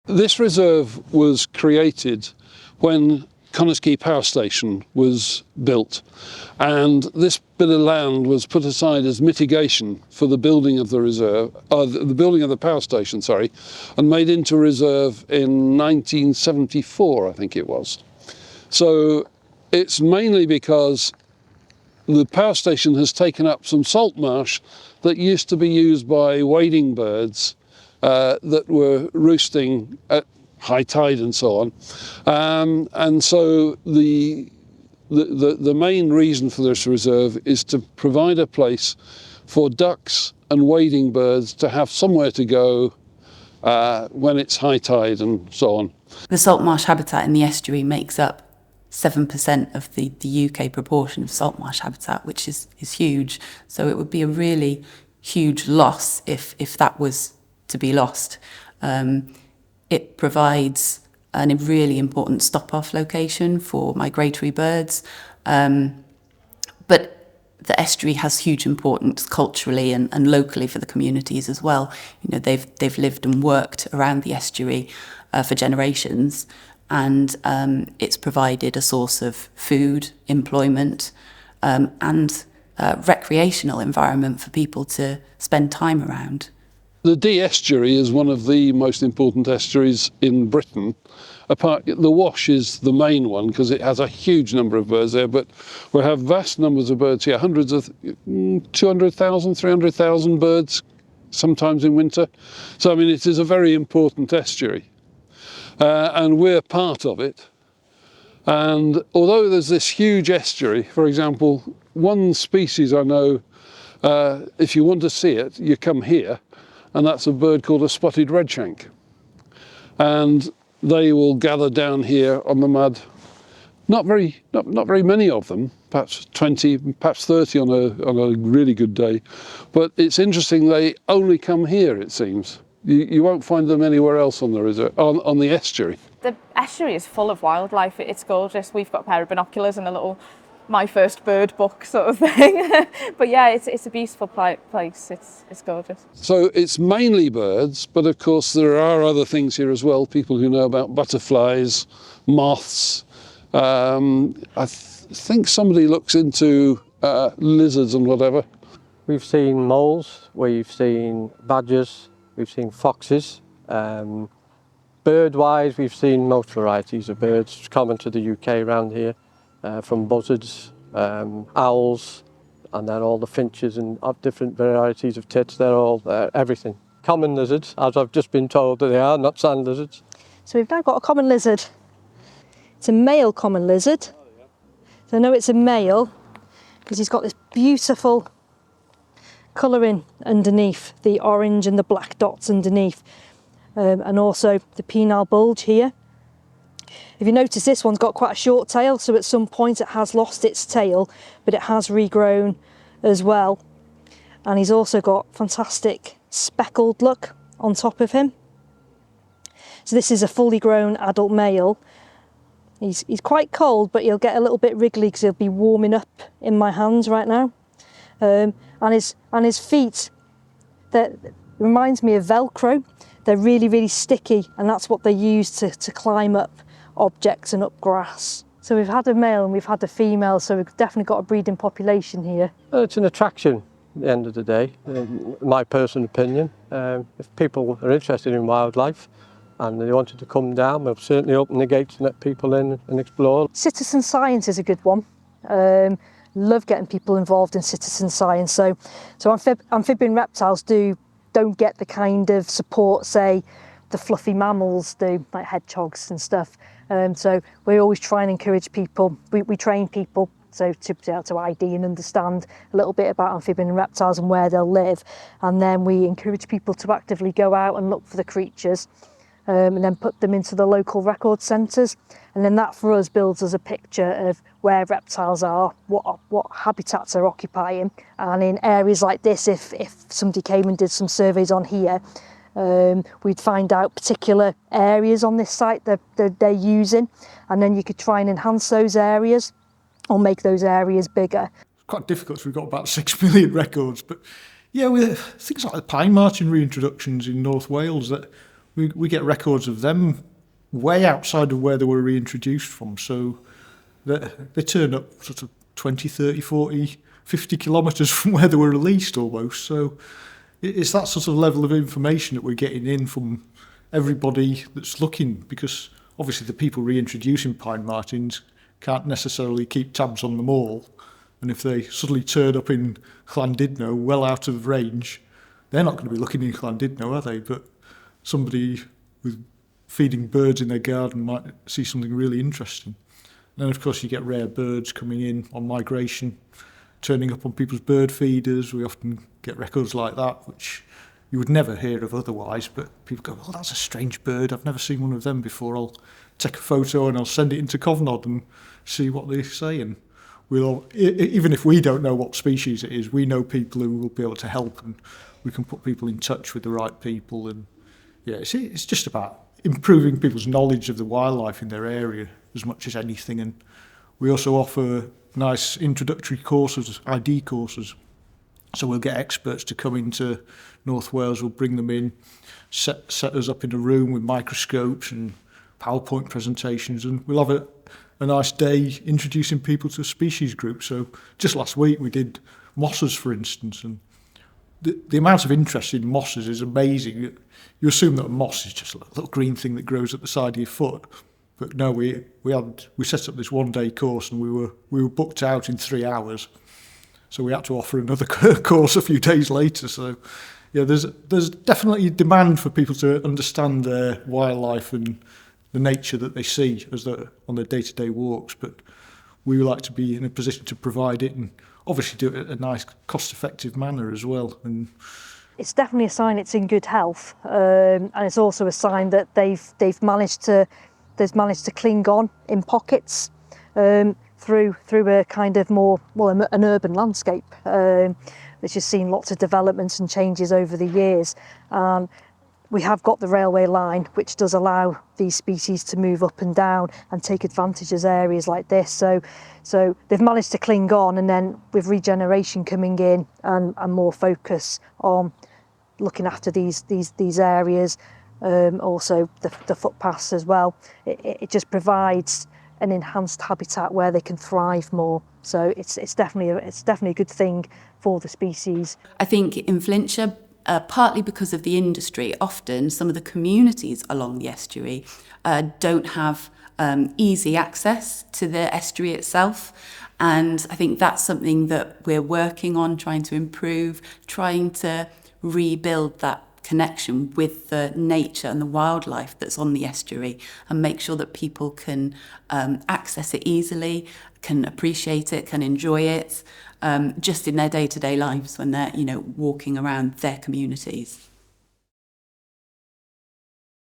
This reserve was created when Connaskey Power Station was built, and this bit of land was put aside as mitigation for the building of the reserve, the building of the power station, sorry, and made into reserve in 1974, I think it was. So it's mainly because the power station has taken up some salt marsh that used to be used by wading birds that were roosting at high tide and so on. And so the main reason for this reserve is to provide a place for ducks and wading birds to have somewhere to go when it's high tide and so on. The salt marsh habitat in the estuary makes up 7% of the UK proportion of salt marsh habitat, which is huge. So it would be a really huge loss if that was to be lost. It provides a really important stop-off location for migratory birds. But the estuary has huge importance culturally and locally for the communities as well. You know, they've lived and worked around the estuary for generations, and it's provided a source of food, employment, and recreational environment for people to spend time around. The Dee estuary is one of the most important estuaries in Britain. The Wash is the main one because it has a huge number of birds there, but we have vast numbers of birds here, hundreds of 200,000, 300,000 birds, sometimes in winter. So, I mean, it is a very important estuary, and we're part of it. And although there's this huge estuary, for example, one species I know, if you want to see it, you come here, and that's a bird called a spotted redshank. And they will gather down here on the mud. Not very many of them, perhaps 20, perhaps 30 on a really good day. But it's interesting, they only come here, it seems. You won't find them anywhere else on the reserve, on the estuary. The estuary is full of wildlife. It's gorgeous. We've got a pair of binoculars and a little My First Bird book sort of thing. But yeah, it's a beautiful place. It's gorgeous. So it's mainly birds, but of course there are other things here as well. People who know about butterflies, moths. I think somebody looks into lizards and whatever. We've seen moles, we've seen badgers, we've seen foxes. Bird-wise, we've seen most varieties of birds. It's common to the UK around here. From buzzards, owls, and then all the finches and different varieties of tits. They're all everything. Common lizards, as I've just been told that they are, not sand lizards. So we've now got a common lizard. It's a male common lizard. So I know it's a male because he's got this beautiful colouring underneath, the orange and the black dots underneath, and also the penile bulge here. If you notice, this one's got quite a short tail, so at some point it has lost its tail, but it has regrown as well. And he's also got fantastic speckled look on top of him. So this is a fully grown adult male. He's quite cold, but he'll get a little bit wriggly because he'll be warming up in my hands right now. And his feet, that reminds me of Velcro. They're really, really sticky, and that's what they use to climb up objects and up grass. So we've had a male and we've had a female, so we've definitely got a breeding population here. It's an attraction at the end of the day, my personal opinion. If people are interested in wildlife and they wanted to come down, we'll certainly open the gates and let people in and explore. Citizen science is a good one. Love getting people involved in citizen science. So amphibian reptiles don't get the kind of support, say, the fluffy mammals do, like hedgehogs and stuff. So we always try and encourage people. We train people so to be able to ID and understand a little bit about amphibian and reptiles and where they'll live. And then we encourage people to actively go out and look for the creatures, and then put them into the local record centres. And then that for us builds us a picture of where reptiles are, what habitats are occupying. And in areas like this, if somebody came and did some surveys on here, we'd find out particular areas on this site that they're using, and then you could try and enhance those areas or make those areas bigger. It's quite difficult, so we've got about 6 million records, but yeah, with things like the pine marten reintroductions in North Wales, that we get records of them way outside of where they were reintroduced from. So they turn up sort of 20, 30, 40, 50 kilometres from where they were released almost. So it's that sort of level of information that we're getting in from everybody that's looking, because obviously the people reintroducing pine martens can't necessarily keep tabs on them all. And if they suddenly turn up in Llandudno, well out of range, they're not going to be looking in Llandudno, are they? But somebody with feeding birds in their garden might see something really interesting. And then, of course, you get rare birds coming in on migration, turning up on people's bird feeders. We often get records like that, which you would never hear of otherwise. But people go, well, that's a strange bird. I've never seen one of them before. I'll take a photo and I'll send it into Cofnod and see what they say. And we'll, even if we don't know what species it is, we know people who will be able to help, and we can put people in touch with the right people. And yeah, it's just about improving people's knowledge of the wildlife in their area as much as anything. And we also offer nice introductory courses, ID courses. So we'll get experts to come into North Wales, we'll bring them in, set us up in a room with microscopes and PowerPoint presentations, and we'll have a nice day introducing people to a species group. So just last week we did mosses, for instance, and the amount of interest in mosses is amazing. You assume that a moss is just a little green thing that grows at the side of your foot, but no, we set up this one-day course, and we were booked out in 3 hours, so we had to offer another course a few days later. So yeah, there's definitely demand for people to understand their wildlife and the nature that they see as they're on their day-to-day walks, but we would like to be in a position to provide it, and obviously do it in a nice, cost-effective manner as well. And it's definitely a sign it's in good health, and it's also a sign that they've managed to cling on in pockets through a kind of more, well, an urban landscape, which has seen lots of developments and changes over the years. We have got the railway line, which does allow these species to move up and down and take advantage of areas like this. So they've managed to cling on, and then with regeneration coming in and more focus on looking after these areas, also the footpaths as well, it just provides an enhanced habitat where they can thrive more. So it's definitely a good thing for the species. I think in Flintshire, partly because of the industry, often some of the communities along the estuary don't have easy access to the estuary itself. And I think that's something that we're working on, trying to improve, trying to rebuild that connection with the nature and the wildlife that's on the estuary, and make sure that people can access it easily, can appreciate it, can enjoy it, just in their day-to-day lives when they're, walking around their communities.